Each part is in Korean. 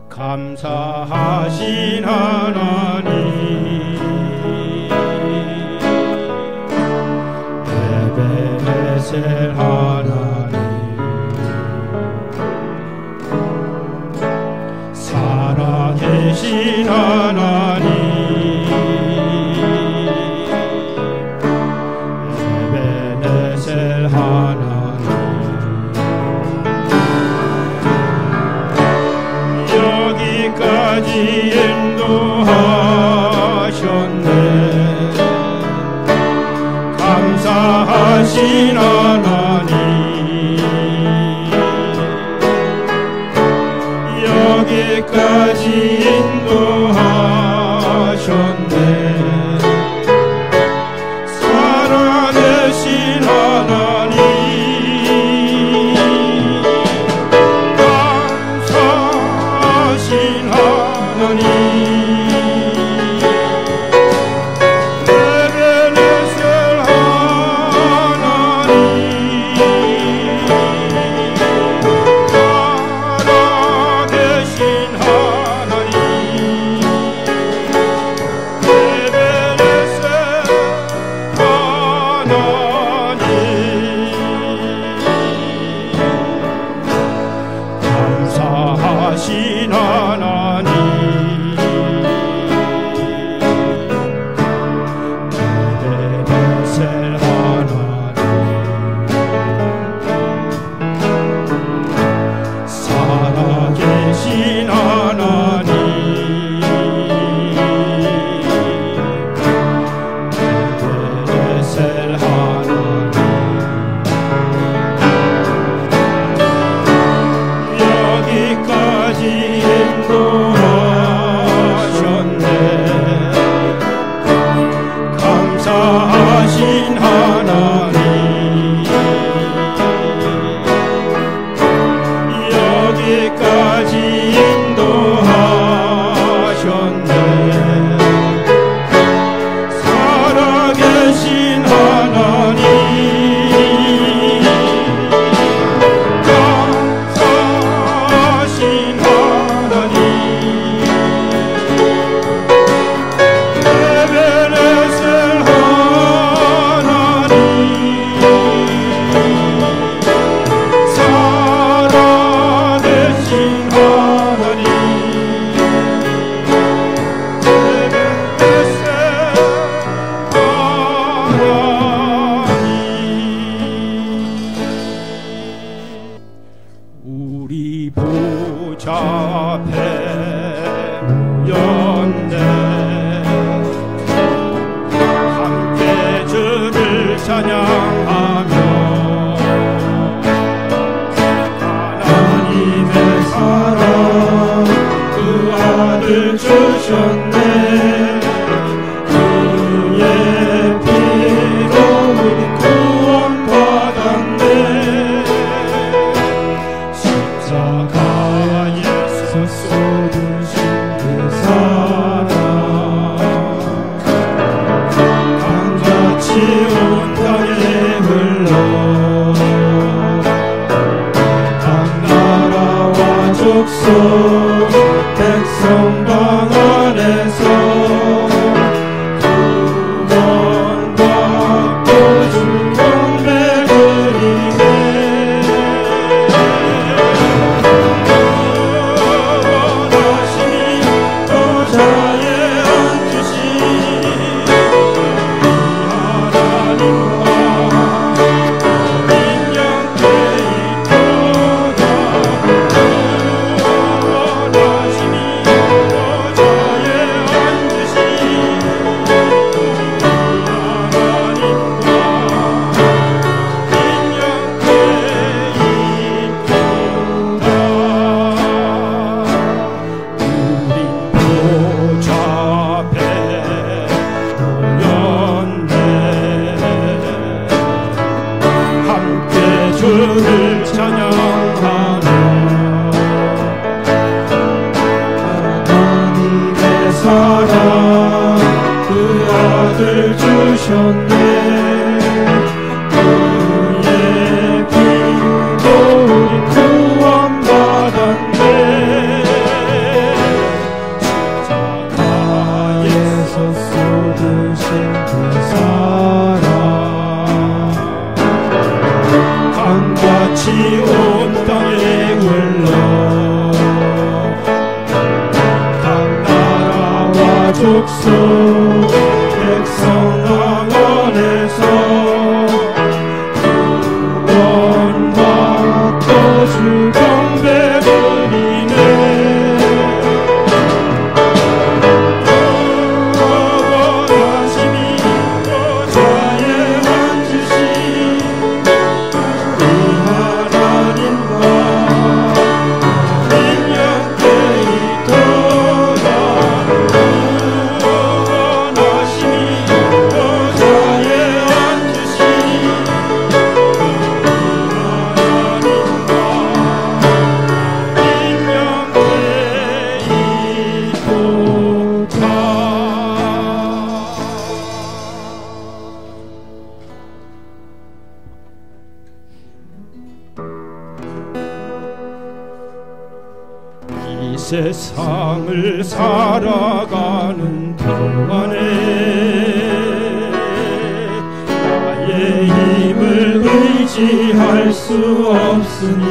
감사하신 하나님, 에베네셀 하나님, 살아계신 하나님, 에베네셀 하나님, 여기까지 인도하셨네. 감사하신 하나님, 여기까지 인도하셨네. 살아계신 하나님, 감사하신 하나님, 에베네셀 하나님, 살아계신 하나님, 에베네셀 하나님, 감사하신 하나님, 에베네셀 하나님, 살아계신 하나님, 에베네셀 하나님, 여기까지 인도하셨네. 감사하신 하나님, 여기까지 인도하셨네. 살아계신 하나님, 감사하신 하나님, 에베네셀 하나님, 살아계신 하나님, 에베네셀 하나님. 우리 보좌 앞에 모였네. 함께 주를 찬양하며 하나님의 사랑 그 아들 주셨네. 그의 피로 우리 구원받았네. 십자가에서 쏟으신 그 사랑 강같이 온 땅에 흘러 각 나라와 족속 백성방 안에서 구원받고 주 경배 드리네. 보좌에 앉으신 하나님과 인연께 있도다. 원하시니 보좌에 앉으신 주를 찬양하며 하나님의 사랑 그 아들 주셨네. 그의 피로 우리 구원받았네. 백성 왕원에서 구원받고 주 경배 드리네. 영원하심이 보좌에 앉으신 우리 하나님과 인력에 있도다. 영원하심이 보좌에 앉으신 이 세상을 살아가는 동안에 나의 힘을 의지할 수 없으니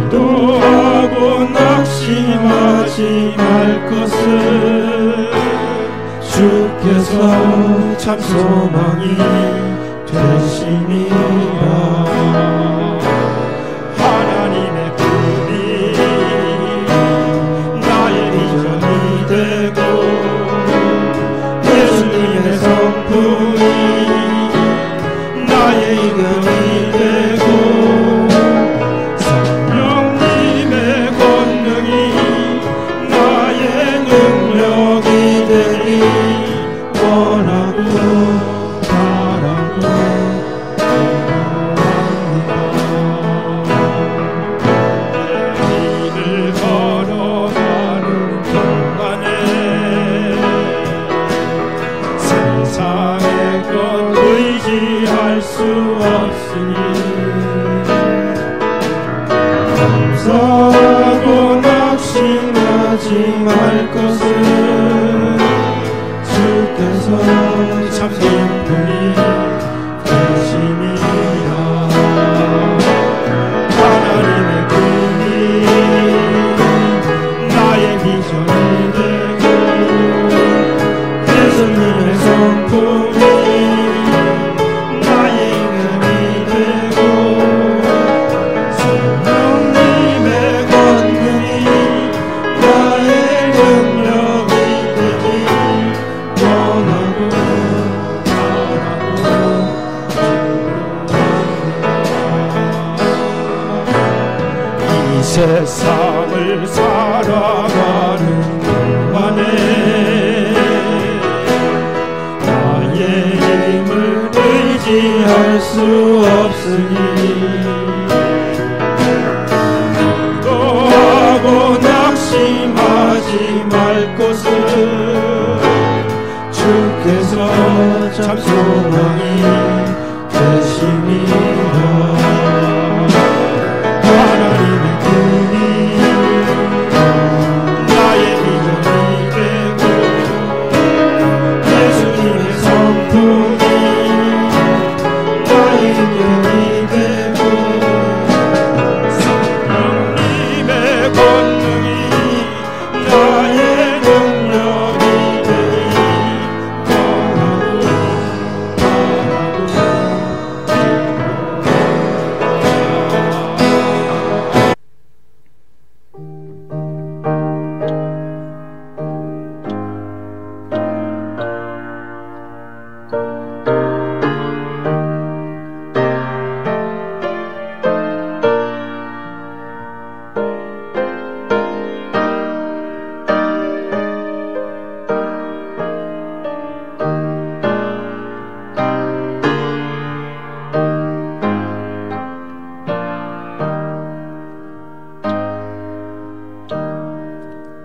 기도하고 낙심하지 말 것을 주께서 참 소망이 되심이라. 하나님의 꿈이 나의 비전이 되고 예수님의 성품이 나의 이름이 되고 성령님의 권능이 나의 능력이 되리 원하고 감사하고 낙심하지 말 것을 주께서 참 기쁨이 되심이라. 하나님의 꿈이 나의 비전이 되고 예수님의 성품이 세상을 살아가는 동안에 나의 힘을 의지할 수 없으니 기도하고 낙심하지 말 것을 주께서 참 소망이 되심이라.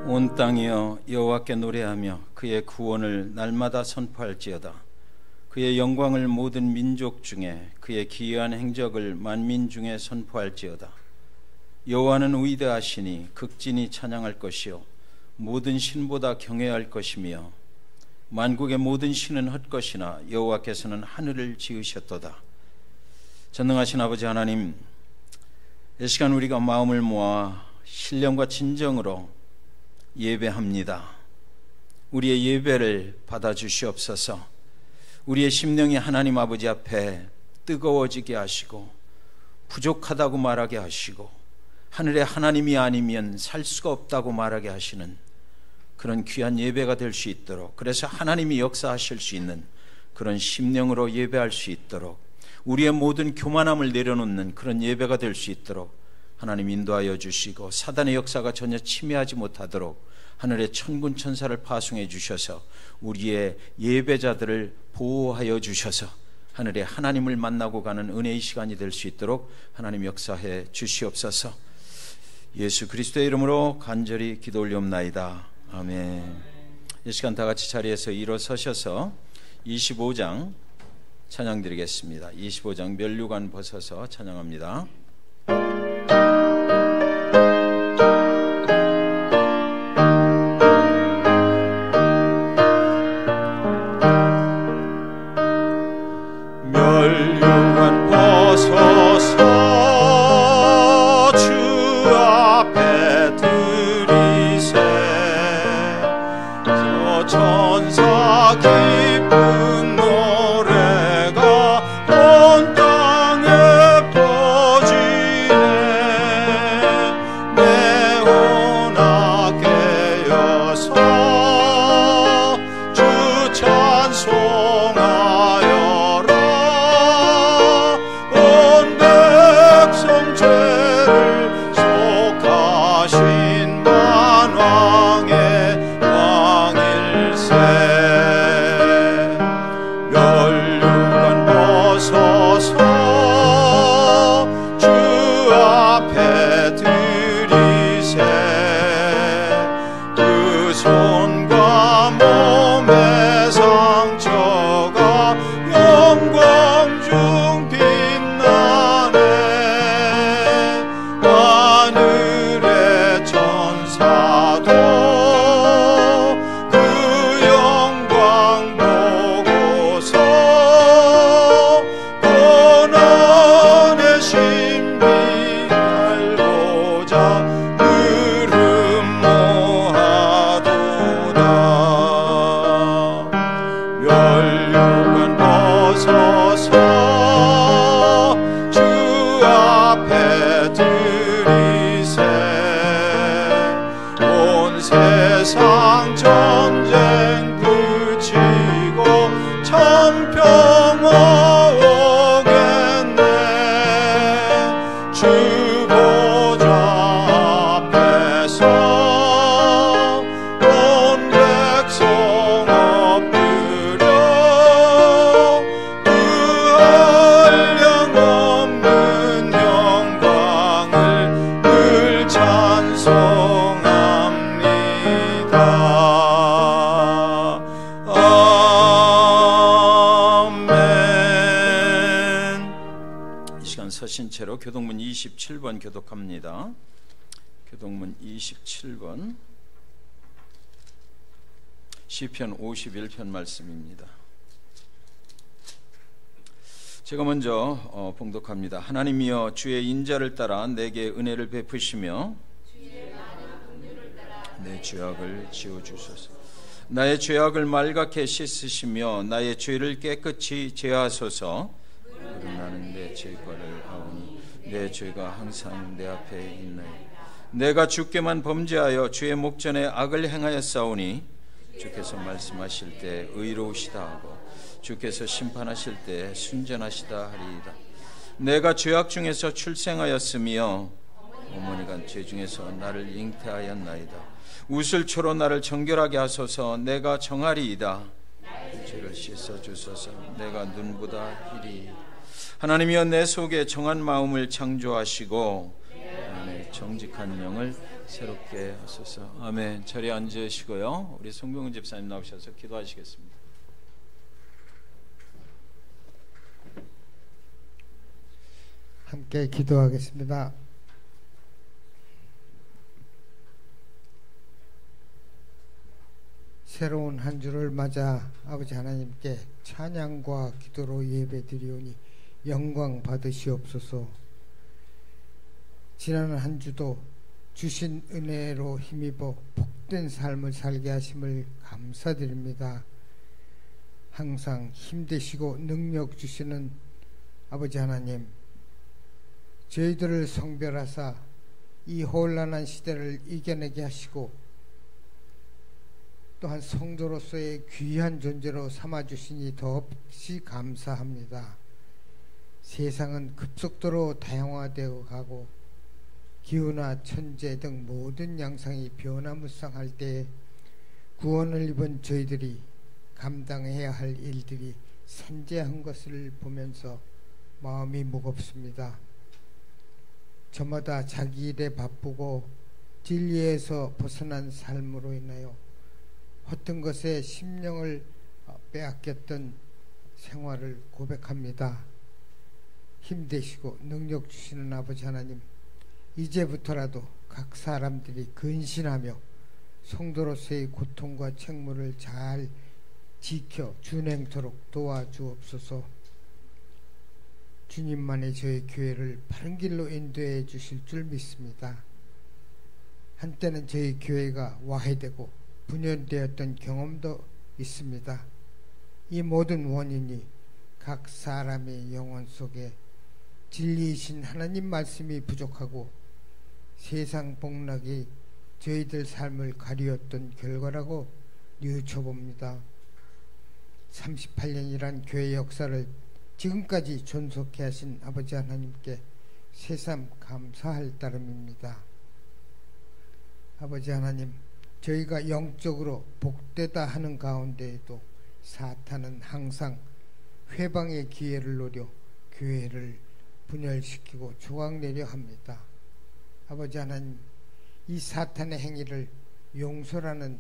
온 땅이여 여호와께 노래하며 그의 구원을 날마다 선포할지어다. 그의 영광을 모든 민족 중에 그의 기이한 행적을 만민 중에 선포할지어다. 여호와는 위대하시니 극진히 찬양할 것이요 모든 신보다 경외할 것이며 만국의 모든 신은 헛것이나 여호와께서는 하늘을 지으셨도다. 전능하신 아버지 하나님, 이 시간 우리가 마음을 모아 신령과 진정으로 예배합니다. 우리의 예배를 받아주시옵소서. 우리의 심령이 하나님 아버지 앞에 뜨거워지게 하시고 부족하다고 말하게 하시고 하늘의 하나님이 아니면 살 수가 없다고 말하게 하시는 그런 귀한 예배가 될 수 있도록, 그래서 하나님이 역사하실 수 있는 그런 심령으로 예배할 수 있도록, 우리의 모든 교만함을 내려놓는 그런 예배가 될 수 있도록 하나님 인도하여 주시고, 사단의 역사가 전혀 침해하지 못하도록 하늘의 천군 천사를 파송해 주셔서 우리의 예배자들을 보호하여 주셔서 하늘의 하나님을 만나고 가는 은혜의 시간이 될 수 있도록 하나님 역사해 주시옵소서. 예수 그리스도의 이름으로 간절히 기도 올리옵나이다. 아멘. 이 시간 다 같이 자리에서 일어서셔서 25장 찬양 드리겠습니다. 25장 면류관 벗어서 찬양합니다. 면류관 벗어서 주 앞에 드리세. 저 천사 기쁜 노래가 온 땅에 퍼지네. 내 혼아 깨어서 주 찬송하여 세상 전쟁 그치고 참 평화 오겠네. 주 보좌 앞에서 온 백성 엎드려 그 한량 없는 영광을 늘 찬송 서신 채로 교동문 27번 교독합니다. 교동문 27번 시편 51편 말씀입니다. 제가 먼저 봉독합니다. 하나님이여 주의 인자를 따라 내게 은혜를 베푸시며 내 죄악을 지워주소서. 나의 죄악을 말갛게 씻으시며 나의 죄를 깨끗이 제하소서. 나는 내 죄과를 아오니 내 죄가 항상 내 앞에 있나이다. 내가 주께만 범죄하여 주의 목전에 악을 행하였사오니 주께서 말씀하실 때 의로우시다 하고 주께서 심판하실 때 순전하시다 하리이다. 내가 죄악 중에서 출생하였으며 어머니가 죄 중에서 나를 잉태하였나이다. 우슬초로 나를 정결하게 하소서. 내가 정하리이다. 죄를 씻어주소서. 내가 눈보다 희리. 하나님이여 내 속에 정한 마음을 창조하시고 내 정직한 영을 새롭게 하소서. 아멘. 자리에 앉으시고요. 우리 송병훈 집사님 나오셔서 기도하시겠습니다. 함께 기도하겠습니다. 새로운 한 주를 맞아 아버지 하나님께 찬양과 기도로 예배드리오니 영광 받으시옵소서. 지난 한 주도 주신 은혜로 힘입어 복된 삶을 살게 하심을 감사드립니다. 항상 힘되시고 능력 주시는 아버지 하나님, 저희들을 성별하사 이 혼란한 시대를 이겨내게 하시고 또한 성도로서의 귀한 존재로 삼아주시니 더없이 감사합니다. 세상은 급속도로 다양화되어 가고 기후나 천재 등 모든 양상이 변화무쌍할 때에 구원을 입은 저희들이 감당해야 할 일들이 산재한 것을 보면서 마음이 무겁습니다. 저마다 자기 일에 바쁘고 진리에서 벗어난 삶으로 인하여 헛된 것에 심령을 빼앗겼던 생활을 고백합니다. 힘되시고 능력 주시는 아버지 하나님, 이제부터라도 각 사람들이 근신하며 성도로서의 고통과 책무를 잘 지켜 준행토록 도와주옵소서. 주님만이 저희 교회를 바른 길로 인도해 주실 줄 믿습니다. 한때는 저희 교회가 와해되고 분열되었던 경험도 있습니다. 이 모든 원인이 각 사람의 영혼 속에 진리이신 하나님 말씀이 부족하고 세상 복락이 저희들 삶을 가리웠던 결과라고 뉘우쳐봅니다. 38년이란 교회 역사를 지금까지 존속해 하신 아버지 하나님께 새삼 감사할 따름입니다. 아버지 하나님, 저희가 영적으로 복되다 하는 가운데에도 사탄은 항상 회방의 기회를 노려 교회를 분열시키고 조각내려 합니다. 아버지 하나님, 이 사탄의 행위를 용서라는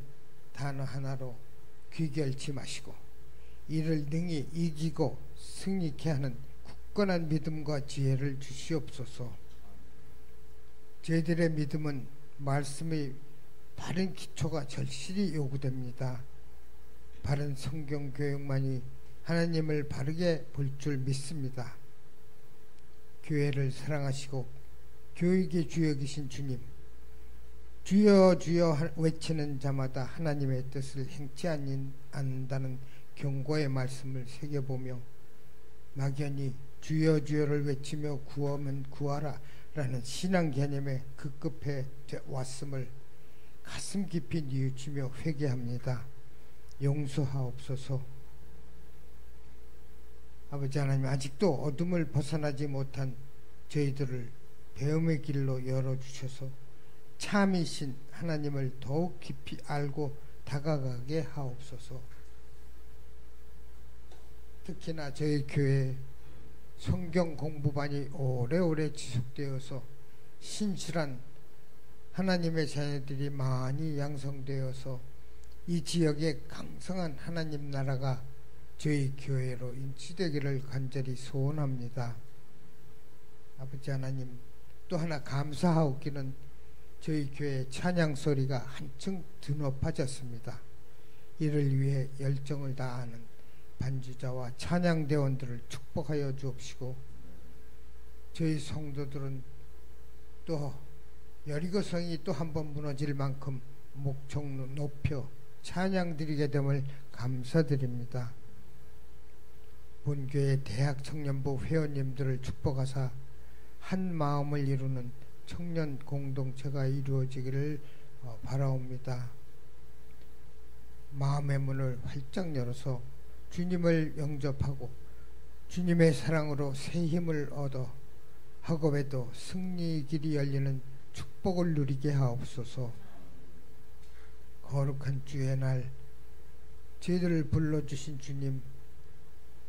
단어 하나로 귀결치 마시고 이를 능히 이기고 승리케 하는 굳건한 믿음과 지혜를 주시옵소서. 저희들의 믿음은 말씀의 바른 기초가 절실히 요구됩니다. 바른 성경 교육만이 하나님을 바르게 볼 줄 믿습니다. 교회를 사랑하시고 교육의 주역이신 주님, 주여 주여 외치는 자마다 하나님의 뜻을 행치 않는다는 경고의 말씀을 새겨보며 막연히 주여 주여를 외치며 구하면 구하라 라는 신앙 개념에 급급해 왔음을 가슴 깊이 뉘우치며 회개합니다. 용서하옵소서. 아버지 하나님, 아직도 어둠을 벗어나지 못한 저희들을 배움의 길로 열어주셔서 참이신 하나님을 더욱 깊이 알고 다가가게 하옵소서. 특히나 저희 교회 성경 공부반이 오래오래 지속되어서 신실한 하나님의 자녀들이 많이 양성되어서 이 지역에 강성한 하나님 나라가 저희 교회로 인치되기를 간절히 소원합니다. 아버지 하나님, 또 하나 감사하옵기는 저희 교회 찬양 소리가 한층 드높아졌습니다. 이를 위해 열정을 다하는 반주자와 찬양대원들을 축복하여 주옵시고, 저희 성도들은 또 여리고성이 또 한 번 무너질 만큼 목청로 높여 찬양드리게 됨을 감사드립니다. 본교회 대학 청년부 회원님들을 축복하사 한 마음을 이루는 청년 공동체가 이루어지기를 바라옵니다. 마음의 문을 활짝 열어서 주님을 영접하고 주님의 사랑으로 새 힘을 얻어 학업에도 승리의 길이 열리는 축복을 누리게 하옵소서. 거룩한 주의 날 저희들을 불러주신 주님,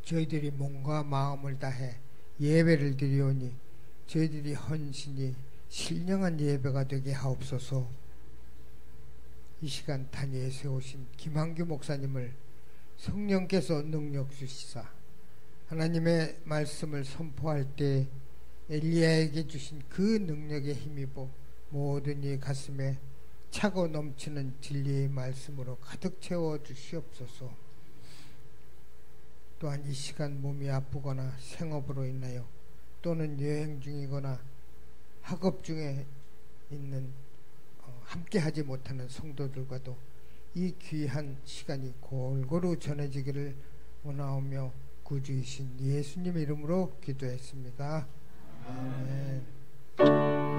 저희들이 몸과 마음을 다해 예배를 드리오니 저희들이 헌신이 신령한 예배가 되게 하옵소서. 이 시간 단위에 세우신 김한규 목사님을 성령께서 능력 주시사 하나님의 말씀을 선포할 때 엘리야에게 주신 그 능력에 힘입어 모든 이 가슴에 차고 넘치는 진리의 말씀으로 가득 채워 주시옵소서. 또한 이 시간 몸이 아프거나 생업으로 인하여 또는 여행 중이거나 학업 중에 있는 함께하지 못하는 성도들과도 이 귀한 시간이 골고루 전해지기를 원하오며 구주이신 예수님 이름으로 기도했습니다. 아멘.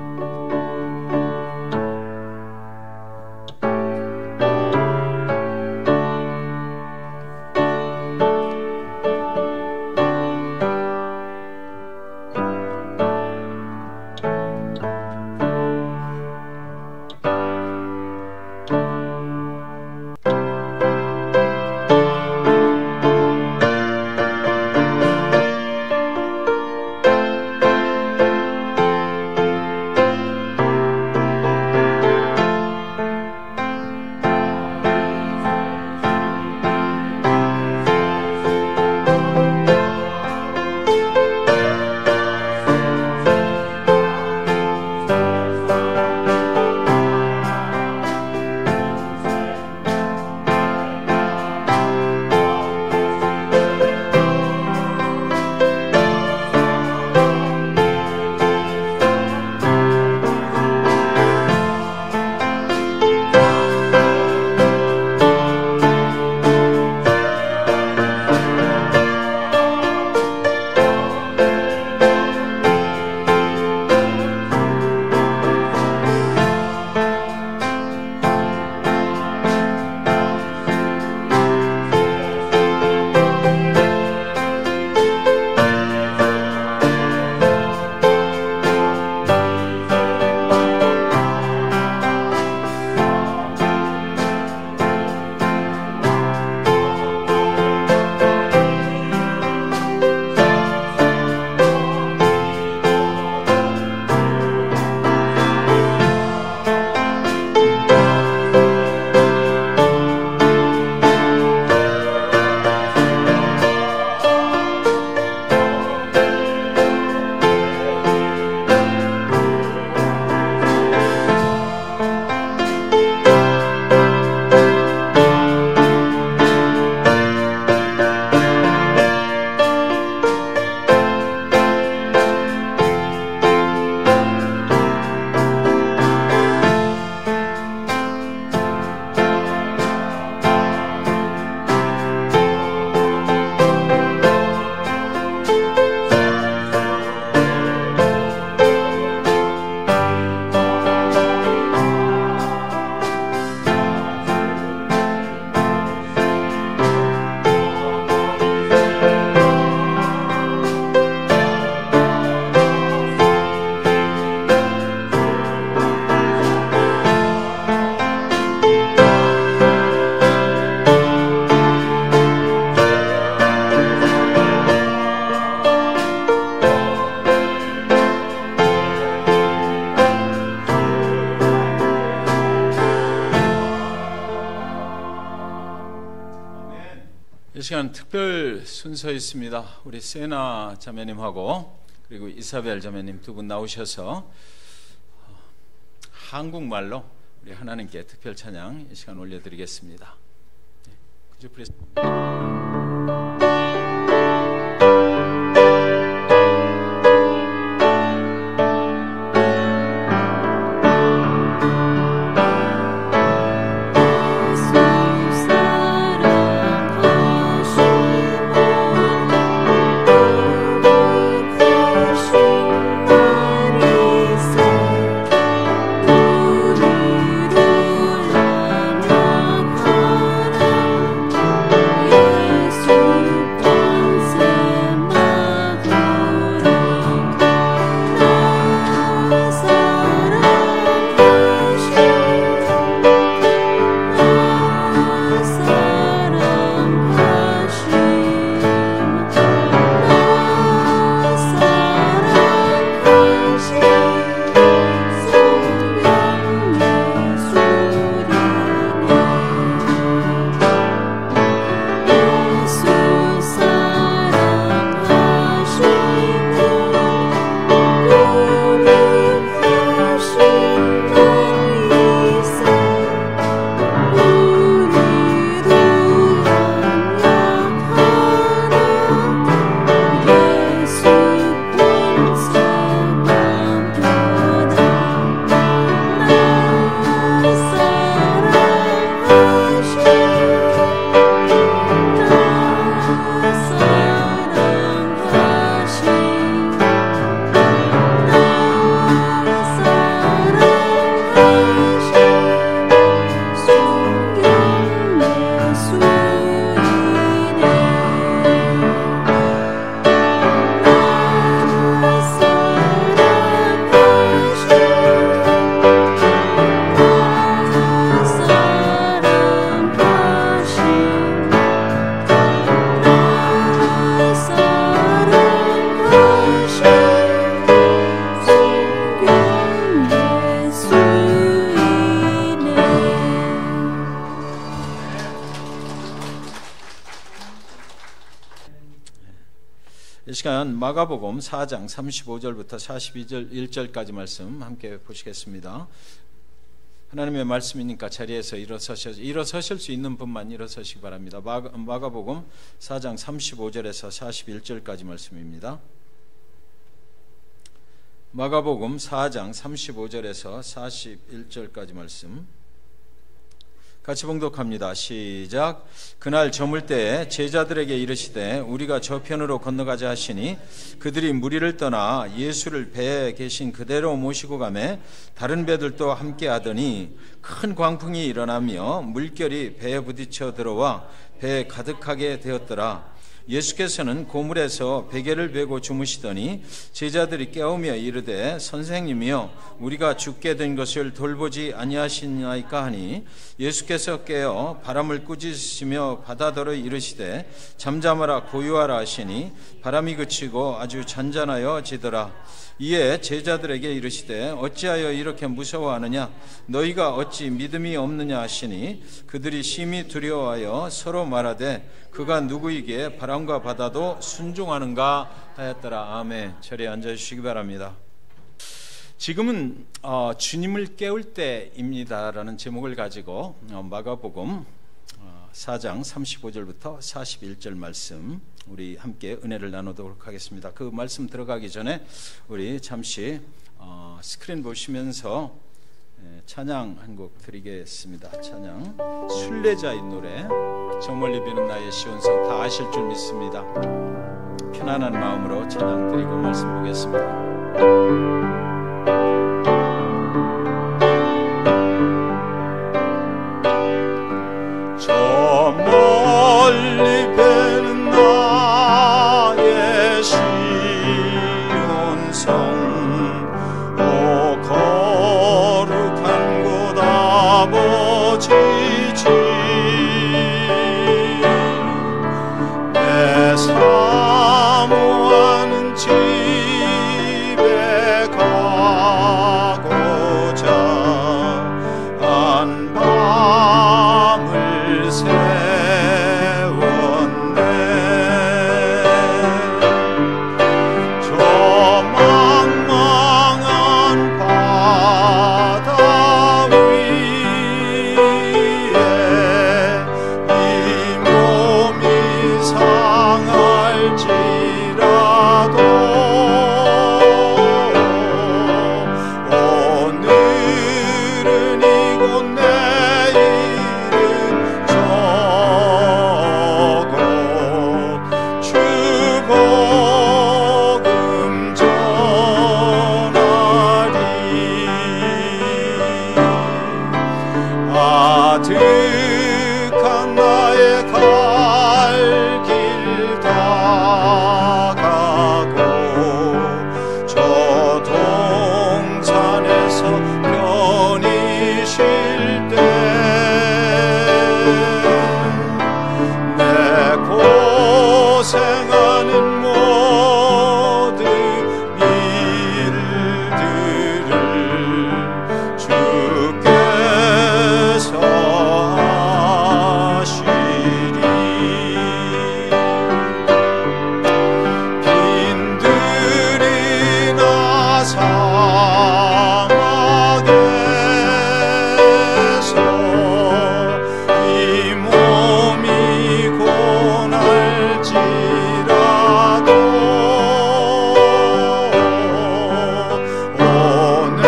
이 시간 특별 순서 있습니다. 우리 세나 자매님하고 그리고 이사벨 자매님 두 분 나오셔서 한국말로 우리 하나님께 특별 찬양 이 시간 올려드리겠습니다. Could you please? 예수 이 시간 마가복음 4장 35절부터 41절까지 말씀 함께 보시겠습니다. 하나님의 말씀이니까 자리에서 일어서실 수 있는 분만 일어서시기 바랍니다. 마가복음 4장 35절에서 41절까지 말씀입니다. 마가복음 4장 35절에서 41절까지 말씀 같이 봉독합니다. 시작. 그날 저물 때에 제자들에게 이르시되 우리가 저편으로 건너가자 하시니 그들이 무리를 떠나 예수를 배에 계신 그대로 모시고 가매 다른 배들도 함께 하더니 큰 광풍이 일어나며 물결이 배에 부딪혀 들어와 배에 가득하게 되었더라. 예수께서는 고물에서 베개를 베고 주무시더니 제자들이 깨우며 이르되 선생님이여 우리가 죽게 된 것을 돌보지 아니하시나이까 하니 예수께서 깨어 바람을 꾸짖으시며 바다더러 이르시되 잠잠하라 고요하라 하시니 바람이 그치고 아주 잔잔하여 지더라. 이에 제자들에게 이르시되 어찌하여 이렇게 무서워하느냐 너희가 어찌 믿음이 없느냐 하시니 그들이 심히 두려워하여 서로 말하되 그가 누구이기에 바람과 바다도 순종하는가 하였더라. 아멘. 자리에 앉아주시기 바랍니다. 지금은 주님을 깨울 때입니다라는 제목을 가지고 마가복음 4장 35절부터 41절 말씀 우리 함께 은혜를 나누도록 하겠습니다. 그 말씀 들어가기 전에 우리 잠시 스크린 보시면서 찬양 한 곡 드리겠습니다. 찬양 순례자의 노래 저 멀리 비는 나의 시온성 다 아실 줄 믿습니다. 편안한 마음으로 찬양 드리고 말씀 보겠습니다. 저 멀리 배는 나의 시온성 오 거룩한 곳 아버지 집 내 사모하는 집에 가고자 안방을 세웠네. 저 망망한 바다 위에 이 몸이 상할지라도 오늘은 이곳 내일은 저곳 주 복음 전하리. 아득한 나의 갈 길 다가고 저 동산에서 편히 쉴 때 내 고생하는 모든 일들을 주께서 하시리. 빈들이나 사막에서 이 몸이 고날지라도 오늘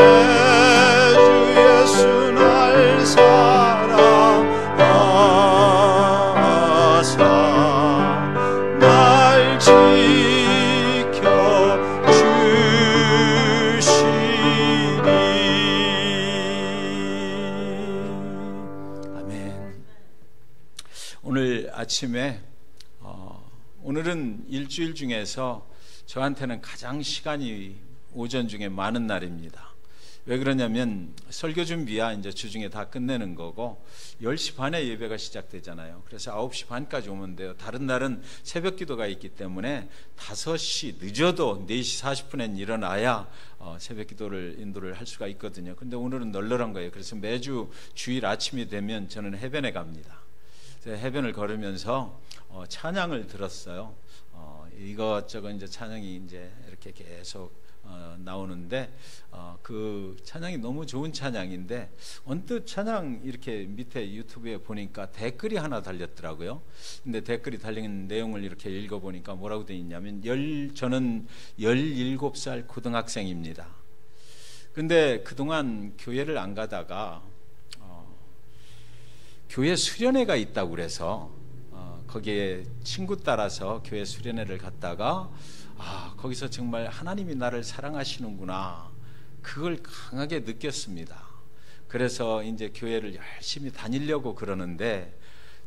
주 예수 날 사랑하사 날 지켜주시리. 아멘. 오늘 아침에 오늘은 일주일 중에서 저한테는 가장 시간이 오전 중에 많은 날입니다. 왜 그러냐면 설교 준비야 이제 주중에 다 끝내는 거고 10시 반에 예배가 시작되잖아요. 그래서 9시 반까지 오면 돼요. 다른 날은 새벽 기도가 있기 때문에 5시 늦어도 4시 40분엔 일어나야 새벽 기도를 인도를 할 수가 있거든요. 근데 오늘은 널널한 거예요. 그래서 매주 주일 아침이 되면 저는 해변에 갑니다. 해변을 걸으면서 찬양을 들었어요. 이것저것 이제 찬양이 이제 이렇게 계속 나오는데 그 찬양이 너무 좋은 찬양인데 언뜻 찬양 이렇게 밑에 유튜브에 보니까 댓글이 하나 달렸더라고요. 근데 댓글이 달린 내용을 이렇게 읽어보니까 뭐라고 되어 있냐면 저는 17살 고등학생입니다. 근데 그동안 교회를 안 가다가 교회 수련회가 있다고 그래서 거기에 친구 따라서 교회 수련회를 갔다가 거기서 정말 하나님이 나를 사랑하시는구나, 그걸 강하게 느꼈습니다. 그래서 이제 교회를 열심히 다니려고 그러는데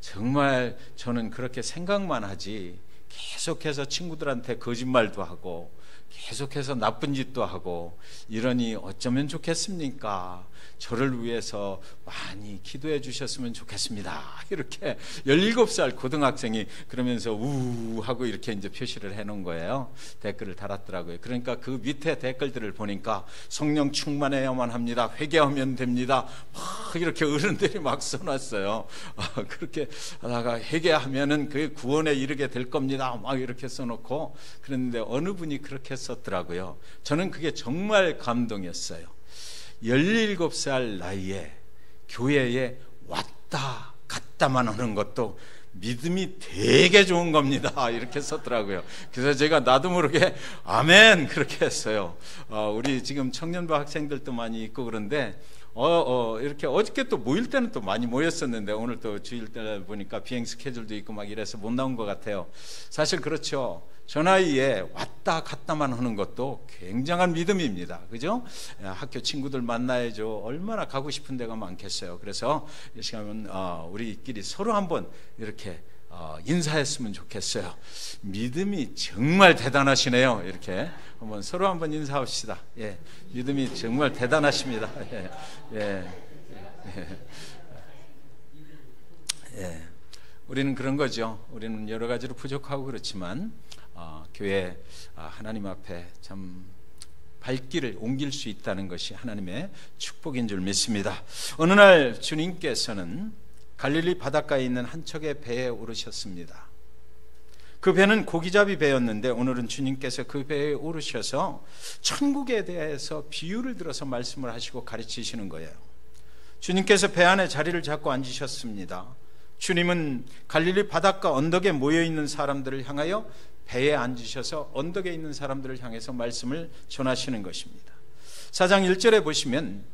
정말 저는 그렇게 생각만 하지 계속해서 친구들한테 거짓말도 하고 계속해서 나쁜 짓도 하고 이러니 어쩌면 좋겠습니까? 저를 위해서 많이 기도해 주셨으면 좋겠습니다. 이렇게 17살 고등학생이 그러면서 우 하고 이렇게 이제 표시를 해놓은 거예요. 댓글을 달았더라고요. 그러니까 그 밑에 댓글들을 보니까 성령 충만해야만 합니다. 회개하면 됩니다. 막 이렇게 어른들이 막 써놨어요. 그렇게 하다가 회개하면은 그 구원에 이르게 될 겁니다. 막 이렇게 써놓고 그런데 어느 분이 그렇게 썼더라고요. 저는 그게 정말 감동이었어요. 17살 나이에 교회에 왔다 갔다만 하는 것도 믿음이 되게 좋은 겁니다. 이렇게 썼더라고요. 그래서 제가 나도 모르게 아멘 그렇게 했어요. 우리 지금 청년부 학생들도 많이 있고 그런데 이렇게 어저께 또 모일 때는 또 많이 모였었는데 오늘 또 주일 때 보니까 비행 스케줄도 있고 막 이래서 못 나온 것 같아요. 사실 그렇죠. 저 나이에 왔다 갔다만 하는 것도 굉장한 믿음입니다. 그죠? 학교 친구들 만나야죠. 얼마나 가고 싶은 데가 많겠어요. 그래서 이 시간은 우리끼리 서로 한번 이렇게 인사했으면 좋겠어요. 믿음이 정말 대단하시네요. 이렇게 한번 서로 한번 인사합시다. 예, 믿음이 정말 대단하십니다. 예. 우리는 그런 거죠. 우리는 여러 가지로 부족하고 그렇지만 교회 하나님 앞에 참 발길을 옮길 수 있다는 것이 하나님의 축복인 줄 믿습니다. 어느 날 주님께서는 갈릴리 바닷가에 있는 한 척의 배에 오르셨습니다. 그 배는 고기잡이 배였는데 오늘은 주님께서 그 배에 오르셔서 천국에 대해서 비유를 들어서 말씀을 하시고 가르치시는 거예요. 주님께서 배 안에 자리를 잡고 앉으셨습니다. 주님은 갈릴리 바닷가 언덕에 모여있는 사람들을 향하여 배에 앉으셔서 언덕에 있는 사람들을 향해서 말씀을 전하시는 것입니다. 4장 1절에 보시면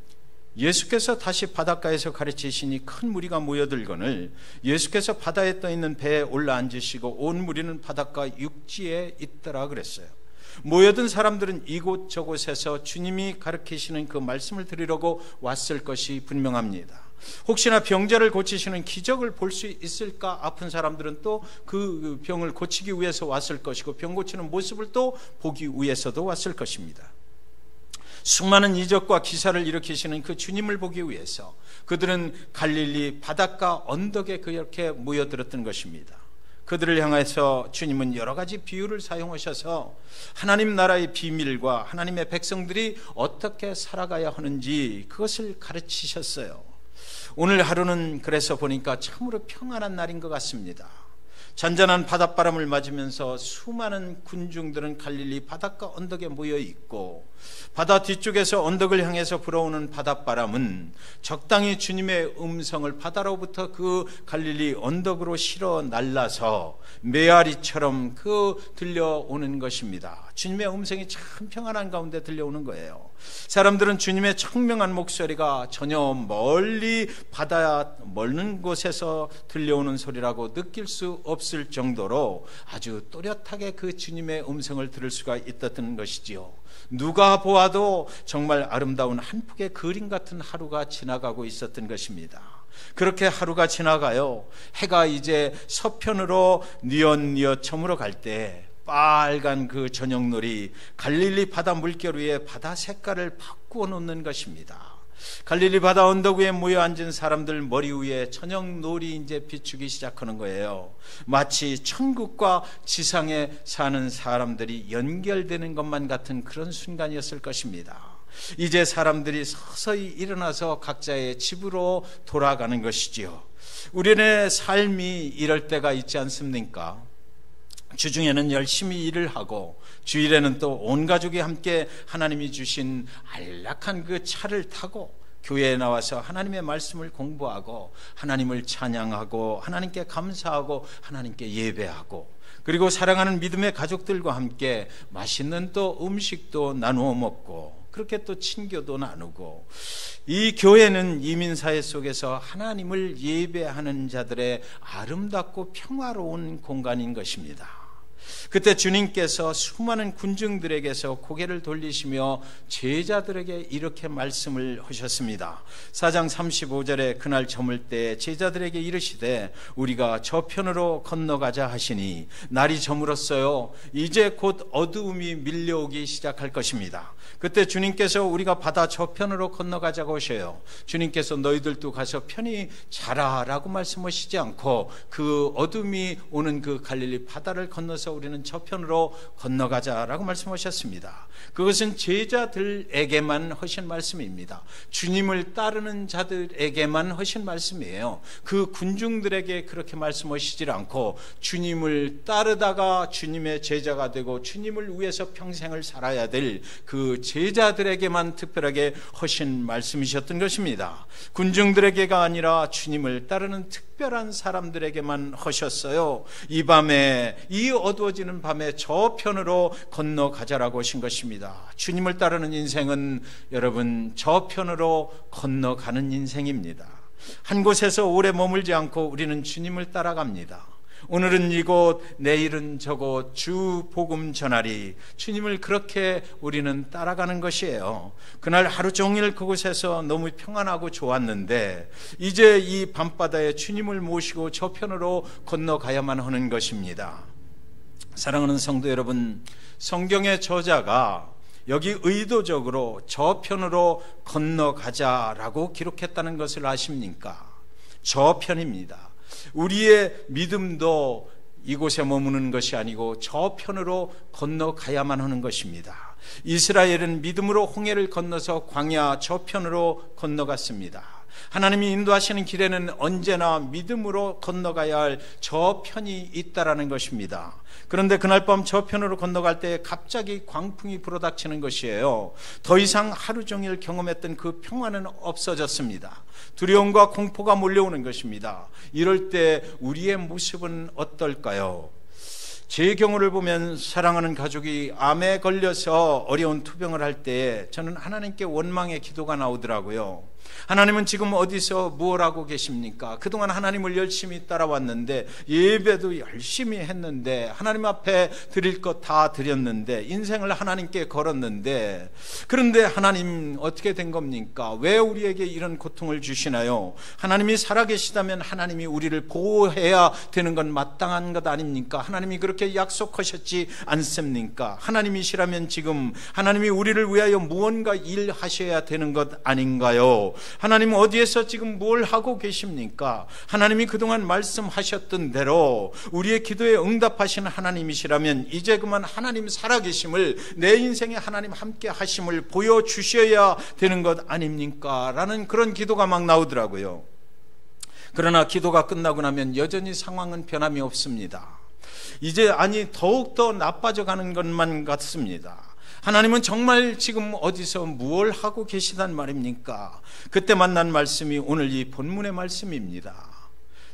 예수께서 다시 바닷가에서 가르치시니 큰 무리가 모여들거늘 예수께서 바다에 떠있는 배에 올라앉으시고 온 무리는 바닷가 육지에 있더라 그랬어요. 모여든 사람들은 이곳저곳에서 주님이 가르치시는 그 말씀을 들으려고 왔을 것이 분명합니다. 혹시나 병자를 고치시는 기적을 볼 수 있을까? 아픈 사람들은 또 그 병을 고치기 위해서 왔을 것이고 병 고치는 모습을 또 보기 위해서도 왔을 것입니다. 수많은 이적과 기사를 일으키시는 그 주님을 보기 위해서 그들은 갈릴리 바닷가 언덕에 그렇게 모여들었던 것입니다. 그들을 향해서 주님은 여러 가지 비유를 사용하셔서 하나님 나라의 비밀과 하나님의 백성들이 어떻게 살아가야 하는지 그것을 가르치셨어요. 오늘 하루는 그래서 보니까 참으로 평안한 날인 것 같습니다. 잔잔한 바닷바람을 맞으면서 수많은 군중들은 갈릴리 바닷가 언덕에 모여 있고 바다 뒤쪽에서 언덕을 향해서 불어오는 바닷바람은 적당히 주님의 음성을 바다로부터 그 갈릴리 언덕으로 실어 날라서 메아리처럼 들려오는 것입니다. 주님의 음성이 참 평안한 가운데 들려오는 거예요. 사람들은 주님의 청명한 목소리가 전혀 멀리 바다 멀는 곳에서 들려오는 소리라고 느낄 수 없을 정도로 아주 또렷하게 그 주님의 음성을 들을 수가 있었던 것이지요. 누가 보아도 정말 아름다운 한 폭의 그림 같은 하루가 지나가고 있었던 것입니다. 그렇게 하루가 지나가요. 해가 이제 서편으로 뉘엿뉘엿 저물어 갈 때 빨간 그 저녁놀이 갈릴리 바다 물결 위에 바다 색깔을 바꾸어 놓는 것입니다. 갈릴리 바다 언덕 위에 모여 앉은 사람들 머리 위에 저녁놀이 이제 비추기 시작하는 거예요. 마치 천국과 지상에 사는 사람들이 연결되는 것만 같은 그런 순간이었을 것입니다. 이제 사람들이 서서히 일어나서 각자의 집으로 돌아가는 것이지요. 우리의 삶이 이럴 때가 있지 않습니까? 주중에는 열심히 일을 하고 주일에는 또 온 가족이 함께 하나님이 주신 안락한 그 차를 타고 교회에 나와서 하나님의 말씀을 공부하고 하나님을 찬양하고 하나님께 감사하고 하나님께 예배하고 그리고 사랑하는 믿음의 가족들과 함께 맛있는 또 음식도 나누어 먹고 그렇게 또 친교도 나누고 이 교회는 이민사회 속에서 하나님을 예배하는 자들의 아름답고 평화로운 공간인 것입니다. 그때 주님께서 수많은 군중들에게서 고개를 돌리시며 제자들에게 이렇게 말씀을 하셨습니다. 4장 35절에 그날 저물 때 제자들에게 이르시되 우리가 저편으로 건너가자 하시니 날이 저물었어요. 이제 곧 어두움이 밀려오기 시작할 것입니다. 그때 주님께서 우리가 바다 저편으로 건너가자고 하셔요. 주님께서 너희들도 가서 편히 자라 라고 말씀하시지 않고 그 어둠이 오는 그 갈릴리 바다를 건너서 우리는 저편으로 건너가자라고 말씀하셨습니다. 그것은 제자들에게만 하신 말씀입니다. 주님을 따르는 자들에게만 하신 말씀이에요. 그 군중들에게 그렇게 말씀하시질 않고 주님을 따르다가 주님의 제자가 되고 주님을 위해서 평생을 살아야 될 그 제자들에게만 특별하게 하신 말씀이셨던 것입니다. 군중들에게가 아니라 주님을 따르는 특별한 사람들에게만 하셨어요. 이 밤에, 이 어두워지는 밤에 저편으로 건너가자라고 하신 것입니다. 주님을 따르는 인생은 여러분 저편으로 건너가는 인생입니다. 한 곳에서 오래 머물지 않고 우리는 주님을 따라갑니다. 오늘은 이곳, 내일은 저곳, 주 복음 전하리. 주님을 그렇게 우리는 따라가는 것이에요. 그날 하루 종일 그곳에서 너무 평안하고 좋았는데 이제 이 밤바다에 주님을 모시고 저편으로 건너가야만 하는 것입니다. 사랑하는 성도 여러분, 성경의 저자가 여기 의도적으로 저편으로 건너가자라고 기록했다는 것을 아십니까? 저편입니다. 우리의 믿음도 이곳에 머무는 것이 아니고 저편으로 건너가야만 하는 것입니다. 이스라엘은 믿음으로 홍해를 건너서 광야 저편으로 건너갔습니다. 하나님이 인도하시는 길에는 언제나 믿음으로 건너가야 할 저편이 있다라는 것입니다. 그런데 그날 밤 저편으로 건너갈 때 갑자기 광풍이 불어닥치는 것이에요. 더 이상 하루 종일 경험했던 그 평화는 없어졌습니다. 두려움과 공포가 몰려오는 것입니다. 이럴 때 우리의 모습은 어떨까요? 제 경우를 보면 사랑하는 가족이 암에 걸려서 어려운 투병을 할 때 저는 하나님께 원망의 기도가 나오더라고요. 하나님은 지금 어디서 무엇 하고 계십니까? 그동안 하나님을 열심히 따라왔는데 예배도 열심히 했는데 하나님 앞에 드릴 것 다 드렸는데 인생을 하나님께 걸었는데 그런데 하나님 어떻게 된 겁니까? 왜 우리에게 이런 고통을 주시나요? 하나님이 살아계시다면 하나님이 우리를 보호해야 되는 건 마땅한 것 아닙니까? 하나님이 그렇게 약속하셨지 않습니까? 하나님이시라면 지금 하나님이 우리를 위하여 무언가 일하셔야 되는 것 아닌가요? 하나님은 어디에서 지금 뭘 하고 계십니까? 하나님이 그동안 말씀하셨던 대로 우리의 기도에 응답하시는 하나님이시라면 이제 그만 하나님 살아계심을, 내 인생에 하나님 함께 하심을 보여주셔야 되는 것 아닙니까? 라는 그런 기도가 막 나오더라고요. 그러나 기도가 끝나고 나면 여전히 상황은 변함이 없습니다. 이제 더욱더 나빠져 가는 것만 같습니다. 하나님은 정말 지금 어디서 무엇을 하고 계시단 말입니까? 그때 만난 말씀이 오늘 이 본문의 말씀입니다.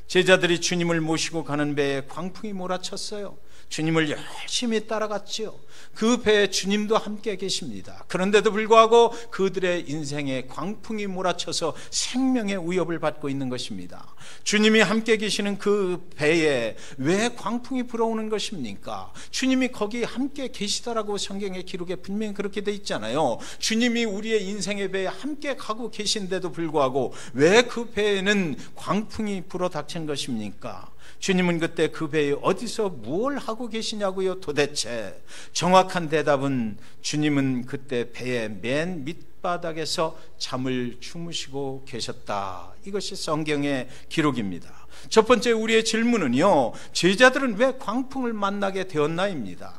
제자들이 주님을 모시고 가는 배에 광풍이 몰아쳤어요. 주님을 열심히 따라갔지요. 그 배에 주님도 함께 계십니다. 그런데도 불구하고 그들의 인생에 광풍이 몰아쳐서 생명의 위협을 받고 있는 것입니다. 주님이 함께 계시는 그 배에 왜 광풍이 불어오는 것입니까? 주님이 거기 함께 계시다라고 성경의 기록에 분명히 그렇게 돼 있잖아요. 주님이 우리의 인생의 배에 함께 가고 계신데도 불구하고 왜 그 배에는 광풍이 불어닥친 것입니까? 주님은 그때 그 배에 어디서 무엇을 하고 계시냐고요? 도대체 정확한 대답은 주님은 그때 배의 맨 밑바닥에서 잠을 주무시고 계셨다. 이것이 성경의 기록입니다. 첫 번째 우리의 질문은요, 제자들은 왜 광풍을 만나게 되었나입니다.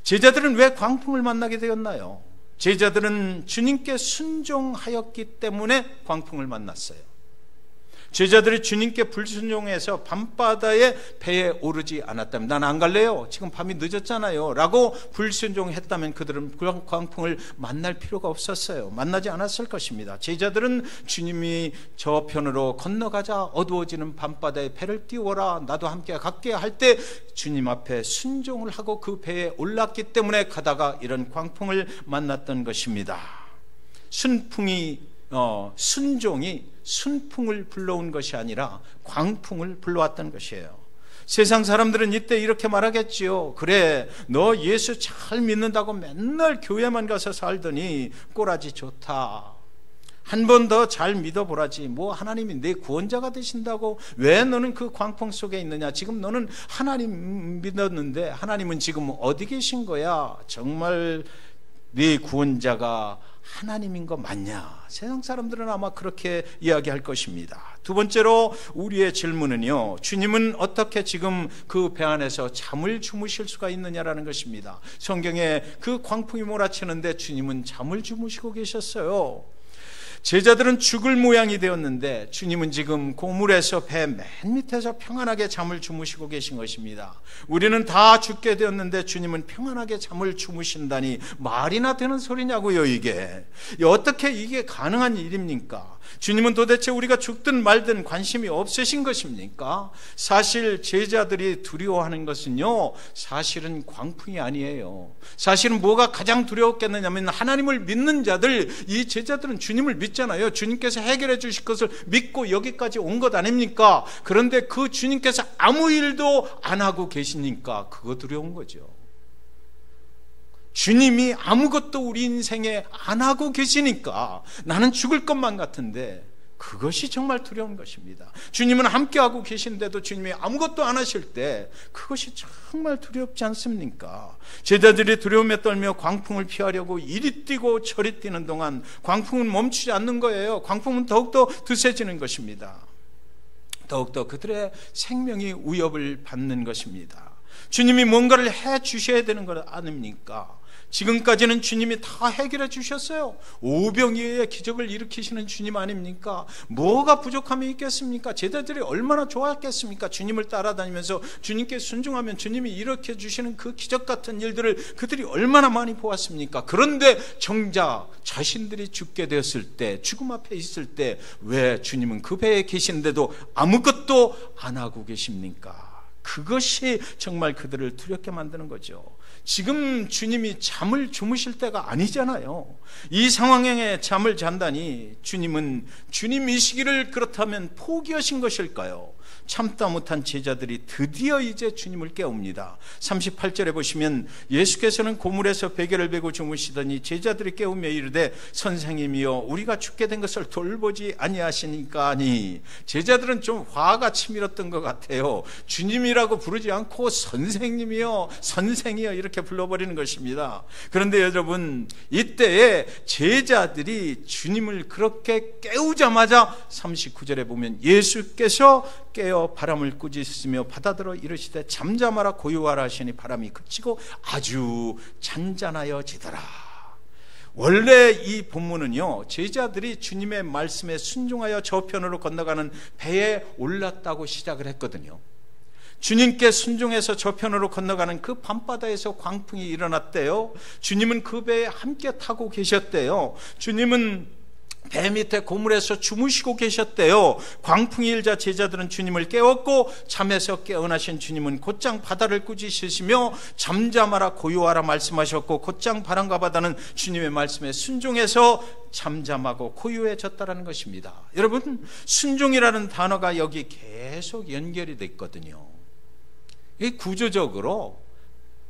제자들은 왜 광풍을 만나게 되었나요? 제자들은 주님께 순종하였기 때문에 광풍을 만났어요. 제자들이 주님께 불순종해서 밤바다에 배에 오르지 않았다면 난 안 갈래요. 지금 밤이 늦었잖아요. 라고 불순종했다면 그들은 광풍을 만날 필요가 없었어요. 만나지 않았을 것입니다. 제자들은 주님이 저편으로 건너가자 어두워지는 밤바다에 배를 띄워라 나도 함께 갈게 할 때 주님 앞에 순종을 하고 그 배에 올랐기 때문에 가다가 이런 광풍을 만났던 것입니다. 순종이 순풍을 불러온 것이 아니라 광풍을 불러왔던 것이에요. 세상 사람들은 이때 이렇게 말하겠지요. 그래, 너 예수 잘 믿는다고 맨날 교회만 가서 살더니 꼬라지 좋다. 한 번 더 잘 믿어보라지. 뭐 하나님이 내 구원자가 되신다고 왜 너는 그 광풍 속에 있느냐. 지금 너는 하나님 믿었는데 하나님은 지금 어디 계신 거야. 정말 네 구원자가 하나님인 거 맞냐? 세상 사람들은 아마 그렇게 이야기할 것입니다. 두 번째로 우리의 질문은요, 주님은 어떻게 지금 그 배 안에서 잠을 주무실 수가 있느냐라는 것입니다. 성경에 그 광풍이 몰아치는데 주님은 잠을 주무시고 계셨어요. 제자들은 죽을 모양이 되었는데 주님은 지금 고물에서 배 맨 밑에서 평안하게 잠을 주무시고 계신 것입니다. 우리는 다 죽게 되었는데 주님은 평안하게 잠을 주무신다니 말이나 되는 소리냐고요. 이게 어떻게 이게 가능한 일입니까? 주님은 도대체 우리가 죽든 말든 관심이 없으신 것입니까? 사실 제자들이 두려워하는 것은요, 사실은 광풍이 아니에요. 사실은 뭐가 가장 두려웠겠느냐면 하나님을 믿는 자들, 이 제자들은 주님을 믿잖아요. 주님께서 해결해 주실 것을 믿고 여기까지 온 것 아닙니까? 그런데 그 주님께서 아무 일도 안 하고 계시니까 그거 두려운 거죠. 주님이 아무것도 우리 인생에 안 하고 계시니까 나는 죽을 것만 같은데 그것이 정말 두려운 것입니다. 주님은 함께하고 계신데도 주님이 아무것도 안 하실 때 그것이 정말 두렵지 않습니까? 제자들이 두려움에 떨며 광풍을 피하려고 이리 뛰고 저리 뛰는 동안 광풍은 멈추지 않는 거예요. 광풍은 더욱더 드세지는 것입니다. 더욱더 그들의 생명이 위협을 받는 것입니다. 주님이 뭔가를 해 주셔야 되는 것 아닙니까? 지금까지는 주님이 다 해결해 주셨어요. 오병이어의 기적을 일으키시는 주님 아닙니까? 뭐가 부족함이 있겠습니까? 제자들이 얼마나 좋아했겠습니까? 주님을 따라다니면서 주님께 순종하면 주님이 일으켜 주시는 그 기적 같은 일들을 그들이 얼마나 많이 보았습니까? 그런데 정작 자신들이 죽게 되었을 때, 죽음 앞에 있을 때 왜 주님은 그 배에 계신데도 아무것도 안 하고 계십니까? 그것이 정말 그들을 두렵게 만드는 거죠. 지금 주님이 잠을 주무실 때가 아니잖아요. 이 상황에 잠을 잔다니 주님은 주님이시기를 그렇다면 포기하신 것일까요? 참다 못한 제자들이 드디어 이제 주님을 깨웁니다. 38절에 보시면 예수께서는 고물에서 베개를 베고 주무시더니 제자들이 깨우며 이르되 선생님이여 우리가 죽게 된 것을 돌보지 아니하시니까 하니, 제자들은 좀 화가 치밀었던 것 같아요. 주님이라고 부르지 않고 선생님이여 선생이여 이렇게 불러버리는 것입니다. 그런데 여러분, 이때에 제자들이 주님을 그렇게 깨우자마자 39절에 보면 예수께서 깨어 바람을 꾸짖으며 바다들어 이르시되 잠잠하라 고요하라 하시니 바람이 그치고 아주 잔잔하여지더라. 원래 이 본문은요, 제자들이 주님의 말씀에 순종하여 저편으로 건너가는 배에 올랐다고 시작을 했거든요. 주님께 순종해서 저편으로 건너가는 그 밤바다에서 광풍이 일어났대요. 주님은 그 배에 함께 타고 계셨대요. 주님은 배 밑에 고물에서 주무시고 계셨대요. 광풍이 일자 제자들은 주님을 깨웠고 잠에서 깨어나신 주님은 곧장 바다를 꾸짖으시며 잠잠하라 고요하라 말씀하셨고 곧장 바람과 바다는 주님의 말씀에 순종해서 잠잠하고 고요해졌다라는 것입니다. 여러분, 순종이라는 단어가 여기 계속 연결이 돼 있거든요. 이 구조적으로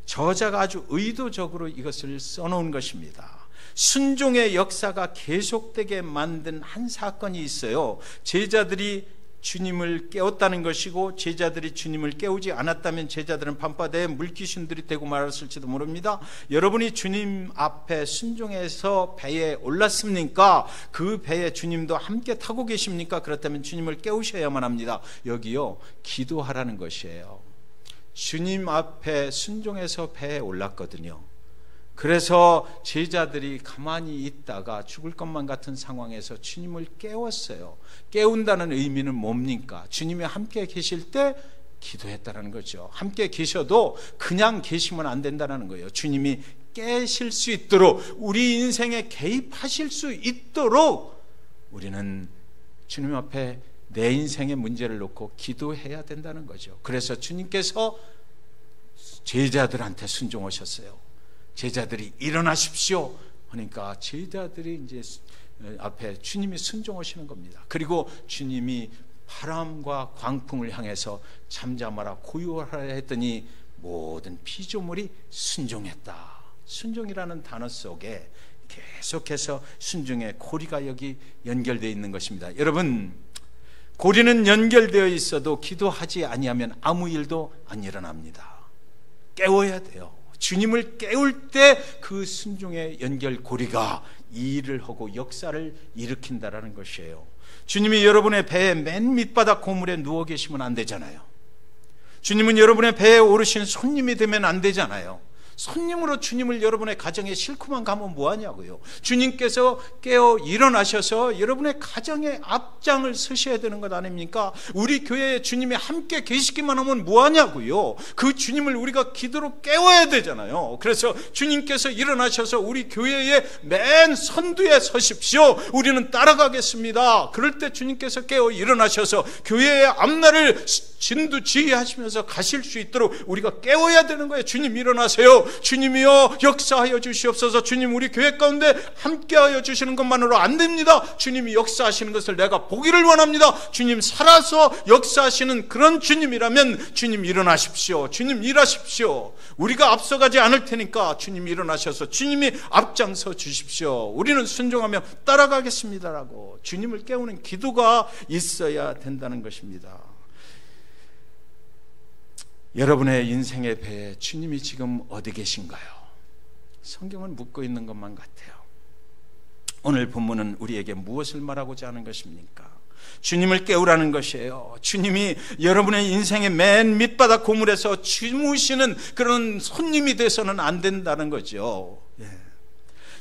저자가 아주 의도적으로 이것을 써놓은 것입니다. 순종의 역사가 계속되게 만든 한 사건이 있어요. 제자들이 주님을 깨웠다는 것이고, 제자들이 주님을 깨우지 않았다면 제자들은 밤바다에 물귀신들이 되고 말았을지도 모릅니다. 여러분이 주님 앞에 순종해서 배에 올랐습니까? 그 배에 주님도 함께 타고 계십니까? 그렇다면 주님을 깨우셔야만 합니다. 여기요, 기도하라는 것이에요. 주님 앞에 순종해서 배에 올랐거든요. 그래서 제자들이 가만히 있다가 죽을 것만 같은 상황에서 주님을 깨웠어요. 깨운다는 의미는 뭡니까? 주님이 함께 계실 때 기도했다는 거죠. 함께 계셔도 그냥 계시면 안 된다는 거예요. 주님이 깨실 수 있도록, 우리 인생에 개입하실 수 있도록 우리는 주님 앞에 내 인생의 문제를 놓고 기도해야 된다는 거죠. 그래서 주님께서 제자들한테 순종하셨어요. 제자들이 일어나십시오 하니까 제자들이 이제 앞에 주님이 순종하시는 겁니다. 그리고 주님이 바람과 광풍을 향해서 잠잠하라 고요하라 했더니 모든 피조물이 순종했다. 순종이라는 단어 속에 계속해서 순종의 고리가 여기 연결되어 있는 것입니다. 여러분, 고리는 연결되어 있어도 기도하지 아니하면 아무 일도 안 일어납니다. 깨워야 돼요. 주님을 깨울 때 그 순종의 연결 고리가 이 일을 하고 역사를 일으킨다라는 것이에요. 주님이 여러분의 배의 맨 밑바닥 고물에 누워 계시면 안 되잖아요. 주님은 여러분의 배에 오르신 손님이 되면 안 되잖아요. 손님으로 주님을 여러분의 가정에 싣고만 가면 뭐하냐고요. 주님께서 깨어 일어나셔서 여러분의 가정의 앞장을 서셔야 되는 것 아닙니까? 우리 교회에 주님이 함께 계시기만 하면 뭐하냐고요. 그 주님을 우리가 기도로 깨워야 되잖아요. 그래서 주님께서 일어나셔서 우리 교회의 맨 선두에 서십시오. 우리는 따라가겠습니다. 그럴 때 주님께서 깨어 일어나셔서 교회의 앞날을 진두지휘하시면서 가실 수 있도록 우리가 깨워야 되는 거예요. 주님 일어나세요. 주님이여 역사하여 주시옵소서. 주님 우리 교회 가운데 함께하여 주시는 것만으로 안 됩니다. 주님이 역사하시는 것을 내가 보기를 원합니다. 주님 살아서 역사하시는 그런 주님이라면 주님 일어나십시오. 주님 일하십시오. 우리가 앞서가지 않을 테니까 주님 일어나셔서 주님이 앞장서 주십시오. 우리는 순종하며 따라가겠습니다라고 주님을 깨우는 기도가 있어야 된다는 것입니다. 여러분의 인생의 배에 주님이 지금 어디 계신가요? 성경은 묻고 있는 것만 같아요. 오늘 본문은 우리에게 무엇을 말하고자 하는 것입니까? 주님을 깨우라는 것이에요. 주님이 여러분의 인생의 맨 밑바닥 고물에서 주무시는 그런 손님이 돼서는 안 된다는 거죠.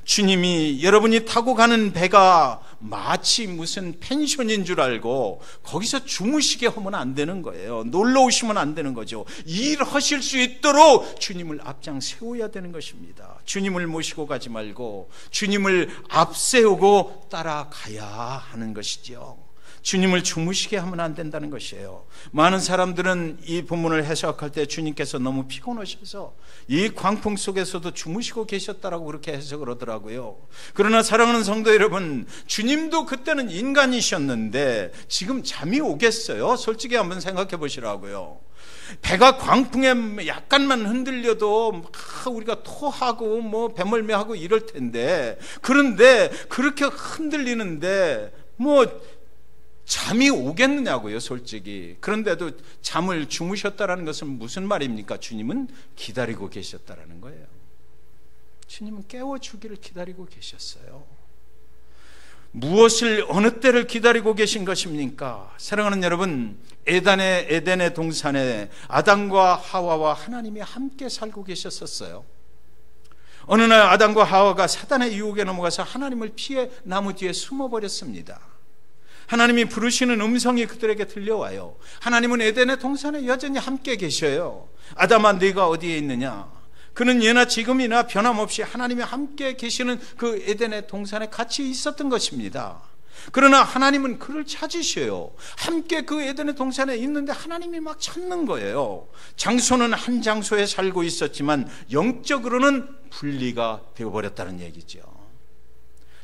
주님이 여러분이 타고 가는 배가 마치 무슨 펜션인 줄 알고 거기서 주무시게 하면 안 되는 거예요. 놀러 오시면 안 되는 거죠. 일하실 수 있도록 주님을 앞장 세워야 되는 것입니다. 주님을 모시고 가지 말고 주님을 앞세우고 따라가야 하는 것이죠. 주님을 주무시게 하면 안 된다는 것이에요. 많은 사람들은 이 본문을 해석할 때 주님께서 너무 피곤하셔서 이 광풍 속에서도 주무시고 계셨다라고 그렇게 해석을 하더라고요. 그러나 사랑하는 성도 여러분, 주님도 그때는 인간이셨는데 지금 잠이 오겠어요? 솔직히 한번 생각해 보시라고요. 배가 광풍에 약간만 흔들려도 막 우리가 토하고 뭐 배멀미하고 이럴 텐데, 그런데 그렇게 흔들리는데 뭐 잠이 오겠느냐고요, 솔직히. 그런데도 잠을 주무셨다라는 것은 무슨 말입니까? 주님은 기다리고 계셨다라는 거예요. 주님은 깨워주기를 기다리고 계셨어요. 무엇을, 어느 때를 기다리고 계신 것입니까? 사랑하는 여러분, 에덴의 동산에 아담과 하와와 하나님이 함께 살고 계셨었어요. 어느 날 아담과 하와가 사단의 유혹에 넘어가서 하나님을 피해 나무 뒤에 숨어버렸습니다. 하나님이 부르시는 음성이 그들에게 들려와요. 하나님은 에덴의 동산에 여전히 함께 계셔요. 아담아, 네가 어디에 있느냐? 그는 예나 지금이나 변함없이 하나님이 함께 계시는 그 에덴의 동산에 같이 있었던 것입니다. 그러나 하나님은 그를 찾으셔요. 함께 그 에덴의 동산에 있는데 하나님이 막 찾는 거예요. 장소는 한 장소에 살고 있었지만 영적으로는 분리가 되어버렸다는 얘기죠.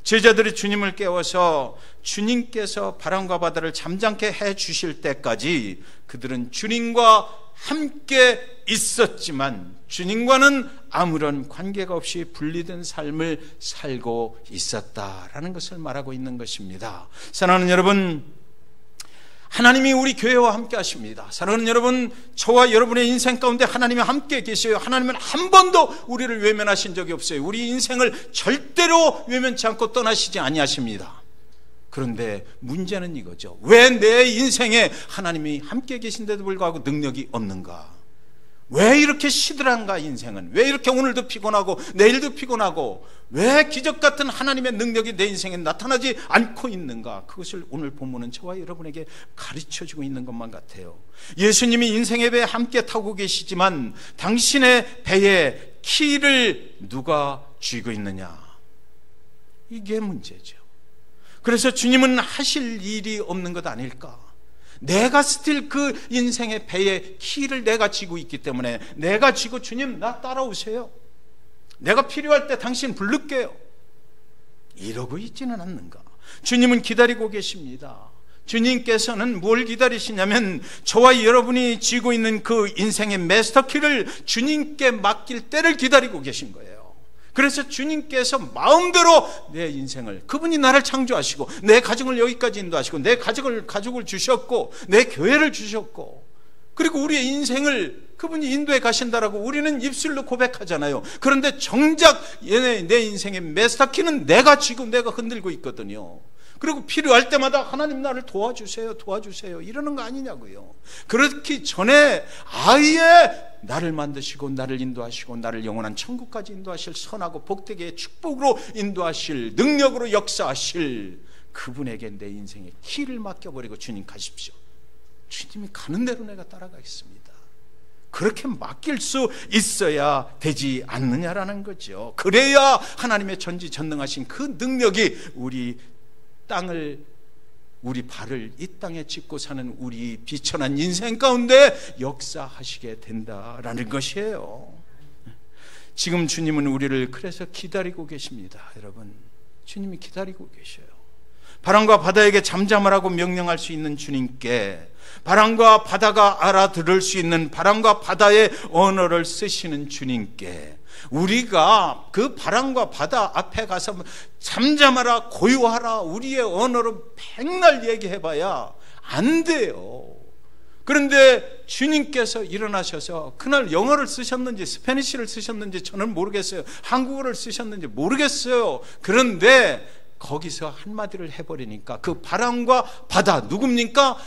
제자들이 주님을 깨워서 주님께서 바람과 바다를 잠잠케 해 주실 때까지 그들은 주님과 함께 있었지만 주님과는 아무런 관계가 없이 분리된 삶을 살고 있었다라는 것을 말하고 있는 것입니다. 사랑하는 여러분, 하나님이 우리 교회와 함께 하십니다. 사랑하는 여러분, 저와 여러분의 인생 가운데 하나님이 함께 계셔요. 하나님은 한 번도 우리를 외면하신 적이 없어요. 우리 인생을 절대로 외면치 않고 떠나시지 아니하십니다. 그런데 문제는 이거죠. 왜 내 인생에 하나님이 함께 계신데도 불구하고 능력이 없는가? 왜 이렇게 시들한가 인생은? 왜 이렇게 오늘도 피곤하고 내일도 피곤하고 왜 기적 같은 하나님의 능력이 내 인생에 나타나지 않고 있는가? 그것을 오늘 본문은 저와 여러분에게 가르쳐주고 있는 것만 같아요. 예수님이 인생의 배에 함께 타고 계시지만 당신의 배의 키를 누가 쥐고 있느냐? 이게 문제죠. 그래서 주님은 하실 일이 없는 것 아닐까? 내가 스틸 그 인생의 배의 키를 내가 쥐고 있기 때문에 내가 쥐고 주님 나 따라오세요. 내가 필요할 때 당신 부를게요. 이러고 있지는 않는가? 주님은 기다리고 계십니다. 주님께서는 뭘 기다리시냐면 저와 여러분이 쥐고 있는 그 인생의 마스터키를 주님께 맡길 때를 기다리고 계신 거예요. 그래서 주님께서 마음대로 내 인생을, 그분이 나를 창조하시고 내 가정을 여기까지 인도하시고 내 가족을 주셨고 내 교회를 주셨고 그리고 우리의 인생을 그분이 인도해 가신다라고 우리는 입술로 고백하잖아요. 그런데 정작 내 인생의 마스터키는 내가 쥐고 내가 흔들고 있거든요. 그리고 필요할 때마다 하나님 나를 도와주세요 이러는 거 아니냐고요. 그렇기 전에 아예 나를 만드시고 나를 인도하시고 나를 영원한 천국까지 인도하실 선하고 복되게 축복으로 인도하실 능력으로 역사하실 그분에게 내 인생의 키를 맡겨버리고 주님 가십시오. 주님이 가는 대로 내가 따라가겠습니다. 그렇게 맡길 수 있어야 되지 않느냐라는 거죠. 그래야 하나님의 전지전능하신 그 능력이 우리 땅을, 우리 발을 이 땅에 짚고 사는 우리 비천한 인생 가운데 역사하시게 된다라는 것이에요. 지금 주님은 우리를 그래서 기다리고 계십니다. 여러분, 주님이 기다리고 계셔요. 바람과 바다에게 잠잠하라고 명령할 수 있는 주님께, 바람과 바다가 알아들을 수 있는 바람과 바다의 언어를 쓰시는 주님께 우리가 그 바람과 바다 앞에 가서 잠잠하라, 고요하라, 우리의 언어로 백날 얘기해봐야 안 돼요. 그런데 주님께서 일어나셔서 그날 영어를 쓰셨는지 스페니쉬를 쓰셨는지 저는 모르겠어요. 한국어를 쓰셨는지 모르겠어요. 그런데 거기서 한마디를 해버리니까 그 바람과 바다 누굽니까?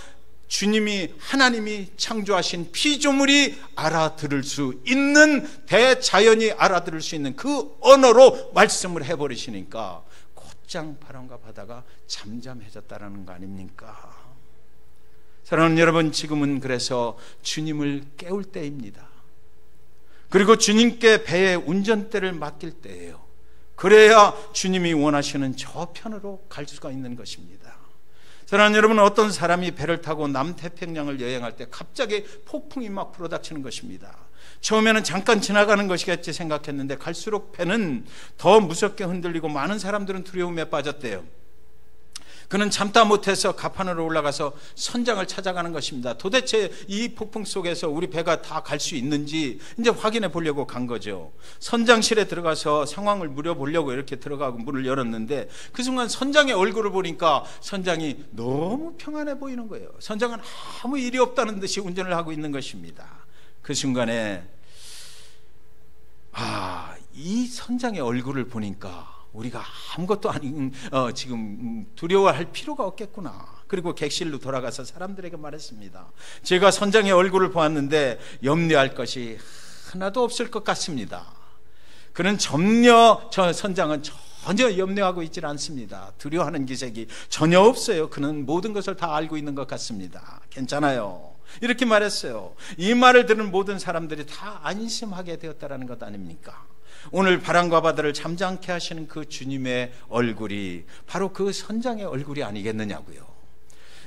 주님이, 하나님이 창조하신 피조물이 알아들을 수 있는, 대자연이 알아들을 수 있는 그 언어로 말씀을 해버리시니까 곧장 바람과 바다가 잠잠해졌다라는 거 아닙니까? 사랑하는 여러분, 지금은 그래서 주님을 깨울 때입니다. 그리고 주님께 배의 운전대를 맡길 때예요. 그래야 주님이 원하시는 저 편으로 갈 수가 있는 것입니다. 사랑하는 여러분, 어떤 사람이 배를 타고 남태평양을 여행할 때 갑자기 폭풍이 막 불어닥치는 것입니다. 처음에는 잠깐 지나가는 것이겠지 생각했는데 갈수록 배는 더 무섭게 흔들리고 많은 사람들은 두려움에 빠졌대요. 그는 참다 못해서 갑판으로 올라가서 선장을 찾아가는 것입니다. 도대체 이 폭풍 속에서 우리 배가 다 갈 수 있는지 이제 확인해 보려고 간 거죠. 선장실에 들어가서 상황을 물어보려고 이렇게 들어가고 문을 열었는데 그 순간 선장의 얼굴을 보니까 선장이 너무 평안해 보이는 거예요. 선장은 아무 일이 없다는 듯이 운전을 하고 있는 것입니다. 그 순간에 이 선장의 얼굴을 보니까 우리가 아무것도 아닌 지금 두려워할 필요가 없겠구나. 그리고 객실로 돌아가서 사람들에게 말했습니다. 제가 선장의 얼굴을 보았는데 염려할 것이 하나도 없을 것 같습니다. 그는 선장은 전혀 염려하고 있지 않습니다. 두려워하는 기색이 전혀 없어요. 그는 모든 것을 다 알고 있는 것 같습니다. 괜찮아요. 이렇게 말했어요. 이 말을 들은 모든 사람들이 다 안심하게 되었다는 것 아닙니까? 오늘 바람과 바다를 잠잠케 하시는 그 주님의 얼굴이 바로 그 선장의 얼굴이 아니겠느냐고요.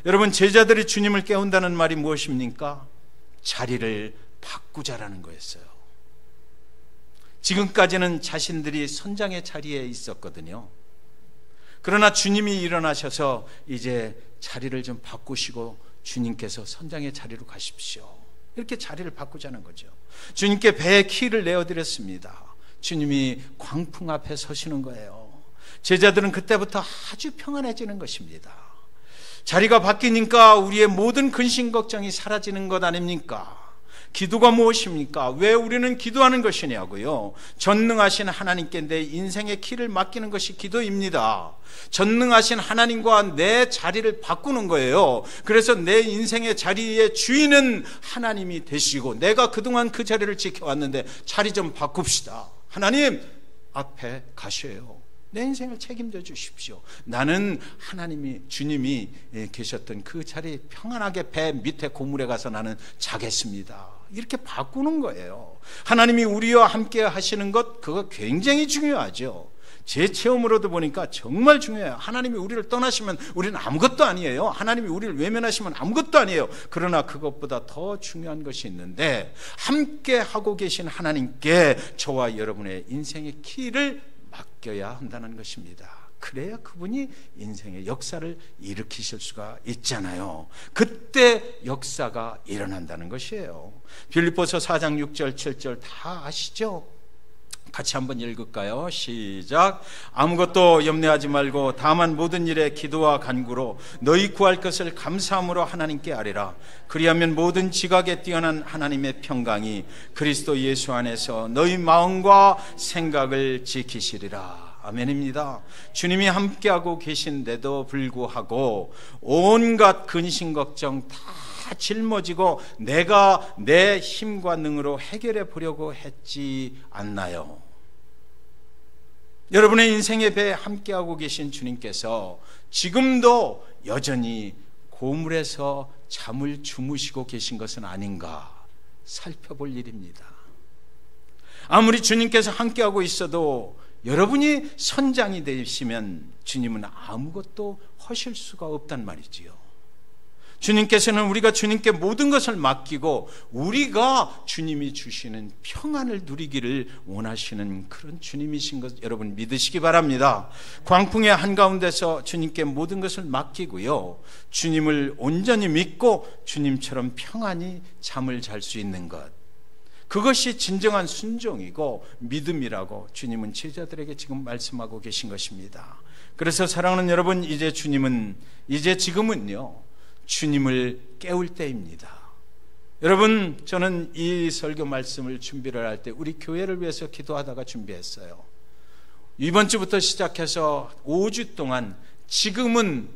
여러분, 제자들이 주님을 깨운다는 말이 무엇입니까? 자리를 바꾸자라는 거였어요. 지금까지는 자신들이 선장의 자리에 있었거든요. 그러나 주님이 일어나셔서 이제 자리를 좀 바꾸시고 주님께서 선장의 자리로 가십시오. 이렇게 자리를 바꾸자는 거죠. 주님께 배의 키를 내어드렸습니다. 주님이 광풍 앞에 서시는 거예요. 제자들은 그때부터 아주 평안해지는 것입니다. 자리가 바뀌니까 우리의 모든 근심 걱정이 사라지는 것 아닙니까? 기도가 무엇입니까? 왜 우리는 기도하는 것이냐고요? 전능하신 하나님께 내 인생의 키를 맡기는 것이 기도입니다. 전능하신 하나님과 내 자리를 바꾸는 거예요. 그래서 내 인생의 자리의 주인은 하나님이 되시고, 내가 그동안 그 자리를 지켜왔는데 자리 좀 바꿉시다. 하나님 앞에 가셔요. 내 인생을 책임져 주십시오. 나는 하나님이, 주님이 계셨던 그 자리 평안하게 배 밑에 고물에 가서 나는 자겠습니다. 이렇게 바꾸는 거예요. 하나님이 우리와 함께 하시는 것, 그거 굉장히 중요하죠. 제 체험으로도 보니까 정말 중요해요. 하나님이 우리를 떠나시면 우리는 아무것도 아니에요. 하나님이 우리를 외면하시면 아무것도 아니에요. 그러나 그것보다 더 중요한 것이 있는데, 함께 하고 계신 하나님께 저와 여러분의 인생의 키를 맡겨야 한다는 것입니다. 그래야 그분이 인생의 역사를 일으키실 수가 있잖아요. 그때 역사가 일어난다는 것이에요. 빌립보서 4장 6절 7절 다 아시죠? 같이 한번 읽을까요? 시작. 아무것도 염려하지 말고 다만 모든 일에 기도와 간구로 너희 구할 것을 감사함으로 하나님께 아뢰라. 그리하면 모든 지각에 뛰어난 하나님의 평강이 그리스도 예수 안에서 너희 마음과 생각을 지키시리라. 아멘입니다. 주님이 함께하고 계신데도 불구하고 온갖 근심 걱정 다 짊어지고 내가 내 힘과 능으로 해결해 보려고 했지 않나요? 여러분의 인생의 배에 함께하고 계신 주님께서 지금도 여전히 고물에서 잠을 주무시고 계신 것은 아닌가 살펴볼 일입니다. 아무리 주님께서 함께하고 있어도 여러분이 선장이 되시면 주님은 아무것도 하실 수가 없단 말이지요. 주님께서는 우리가 주님께 모든 것을 맡기고 우리가 주님이 주시는 평안을 누리기를 원하시는 그런 주님이신 것 여러분 믿으시기 바랍니다. 광풍의 한가운데서 주님께 모든 것을 맡기고요, 주님을 온전히 믿고 주님처럼 평안히 잠을 잘 수 있는 것, 그것이 진정한 순종이고 믿음이라고 주님은 제자들에게 지금 말씀하고 계신 것입니다. 그래서 사랑하는 여러분, 이제 지금은요 주님을 깨울 때입니다. 여러분, 저는 이 설교 말씀을 준비를 할 때 우리 교회를 위해서 기도하다가 준비했어요. 이번 주부터 시작해서 5주 동안 지금은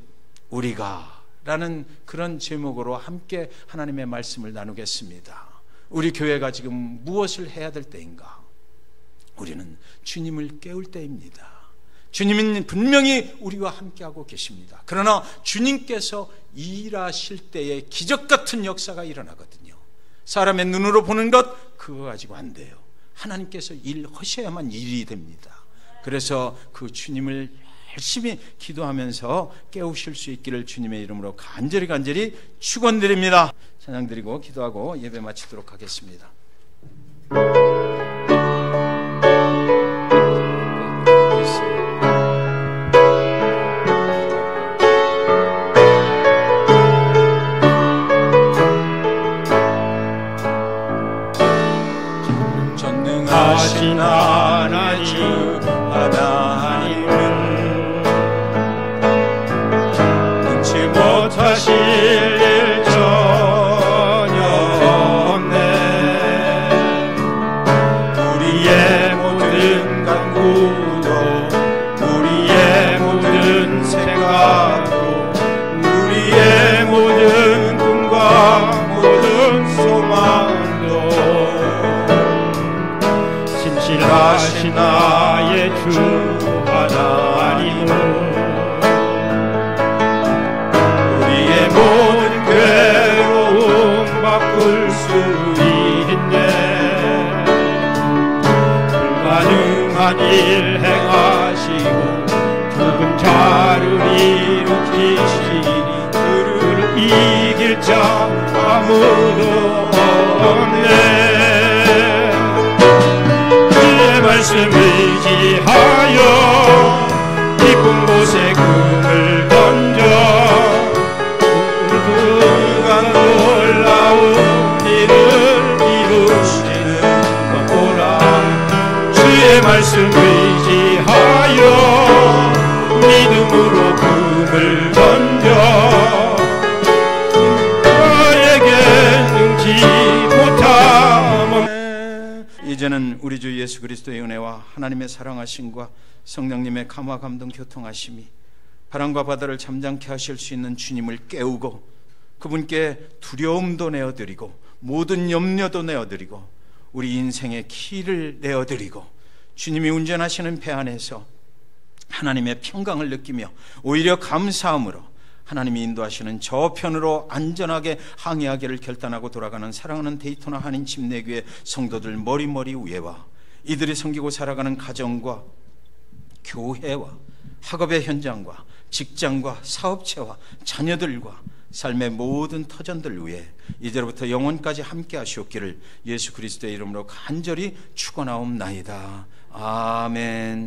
우리가 라는 그런 제목으로 함께 하나님의 말씀을 나누겠습니다. 우리 교회가 지금 무엇을 해야 될 때인가? 우리는 주님을 깨울 때입니다. 주님은 분명히 우리와 함께하고 계십니다. 그러나 주님께서 일하실 때에 기적 같은 역사가 일어나거든요. 사람의 눈으로 보는 것 그거 가지고 안 돼요. 하나님께서 일하셔야만 일이 됩니다. 그래서 그 주님을 열심히 기도하면서 깨우실 수 있기를 주님의 이름으로 간절히 축원드립니다. 찬양 드리고 기도하고 예배 마치도록 하겠습니다. 전능하신 하나님은 능치 못하실 일 전혀 없네. 우리의 모든 간구도 우리의 모든 생각도 우리의 모든 꿈과 모든 소망도 신실하신 나의 주 하나님은 우리의 모든 괴로움 바꿀 수 있네. 불가능한 일 행하시고 죽은 자를 일으키시니 그를 이길 자 아무도 없네. 말씀 의지하여 깊은 곳에 금을 던져 그가 놀라운 일을 이루시는 것 보라. 주의 말씀 의지하여 믿음으로 금을 던져 나에게 능지 못한 예수 그리스도의 은혜와 하나님의 사랑하심과 성령님의 감화 감동 교통하심이 바람과 바다를 잠잠케 하실 수 있는 주님을 깨우고 그분께 두려움도 내어드리고 모든 염려도 내어드리고 우리 인생의 키를 내어드리고 주님이 운전하시는 배 안에서 하나님의 평강을 느끼며 오히려 감사함으로 하나님이 인도하시는 저편으로 안전하게 항해하기를 결단하고 돌아가는 사랑하는 데이토나 한인 침례교회 성도들 머리머리 위에와 이들이 섬기고 살아가는 가정과 교회와 학업의 현장과 직장과 사업체와 자녀들과 삶의 모든 터전들 위에 이제로부터 영원까지 함께 하시옵기를 예수 그리스도의 이름으로 간절히 축원하옵나이다. 아멘.